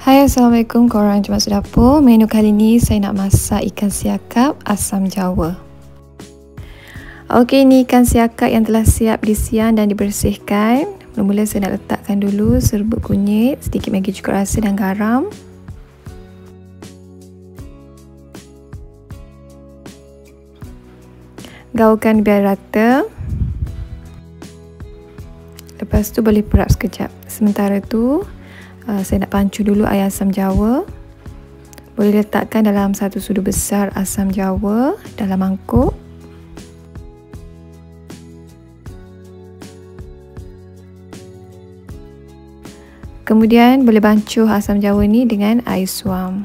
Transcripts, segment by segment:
Hai, Assalamualaikum korang Cuma Sedapur. Menu kali ni saya nak masak ikan siakap asam Jawa. Okey, ni ikan siakap yang telah siap disian dan dibersihkan. Mula-mula saya nak letakkan dulu serbuk kunyit, sedikit Maggi cukup rasa dan garam. Gaulkan biar rata. Lepas tu boleh perap sekejap. Sementara tu saya nak pancu dulu air asam Jawa. Boleh letakkan dalam satu sudu besar asam Jawa dalam mangkuk. Kemudian boleh bancuh asam Jawa ni dengan air suam.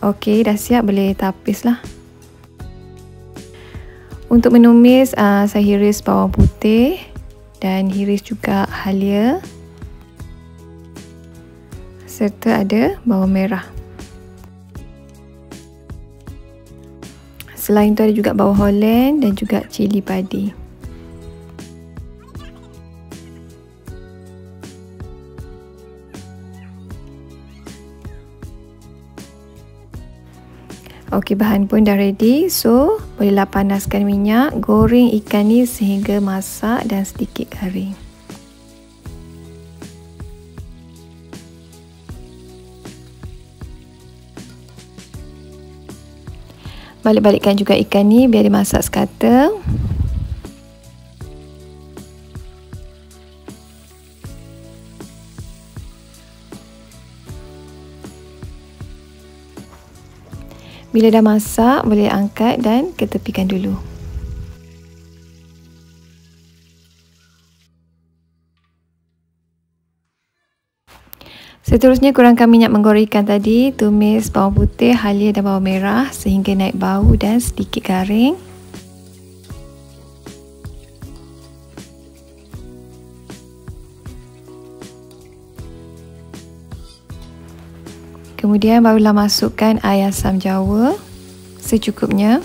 Okey, dah siap, boleh tapis lah. Untuk menumis, saya hiris bawang putih dan hiris juga halia serta ada bawang merah. Selain tu ada juga bawang Holland dan juga cili padi. Okey, bahan pun dah ready, so bolehlah panaskan minyak, goreng ikan ni sehingga masak dan sedikit garing. Balik-balikkan juga ikan ni biar dia masak sekata. Bila dah masak, boleh angkat dan ketepikan dulu. Seterusnya, kurangkan minyak menggoreng ikan tadi. Tumis bawang putih, halia dan bawang merah sehingga naik bau dan sedikit garing. Kemudian barulah masukkan air asam Jawa secukupnya.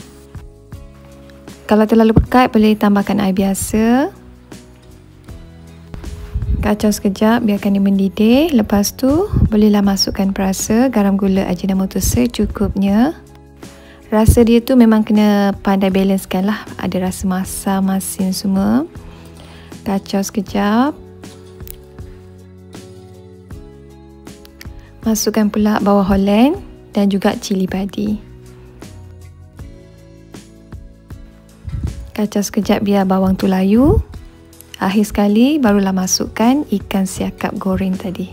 Kalau terlalu pekat, boleh tambahkan air biasa. Kacau sekejap, biarkan dia mendidih. Lepas tu, bolehlah masukkan perasa, garam, gula, ajinomoto secukupnya. Rasa dia tu memang kena pandai balancekan lah. Ada rasa masam, masin semua. Kacau sekejap. Masukkan pula bawang Holland dan juga cili padi. Kacau sekejap biar bawang tu layu. Akhir sekali barulah masukkan ikan siakap goreng tadi.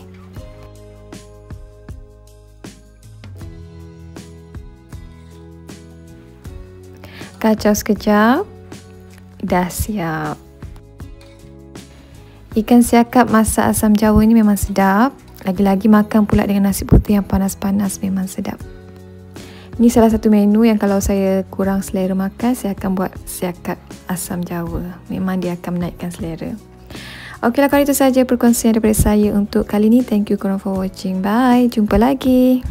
Kacau sekejap. Dah siap. Ikan siakap masak asam Jawa ni memang sedap. Lagi-lagi makan pula dengan nasi putih yang panas-panas memang sedap. Ini salah satu menu yang kalau saya kurang selera makan, saya akan buat siakap asam Jawa. Memang dia akan menaikkan selera. Okeylah, kalau itu saja perkongsian daripada saya untuk kali ini. Thank you korang for watching. Bye. Jumpa lagi.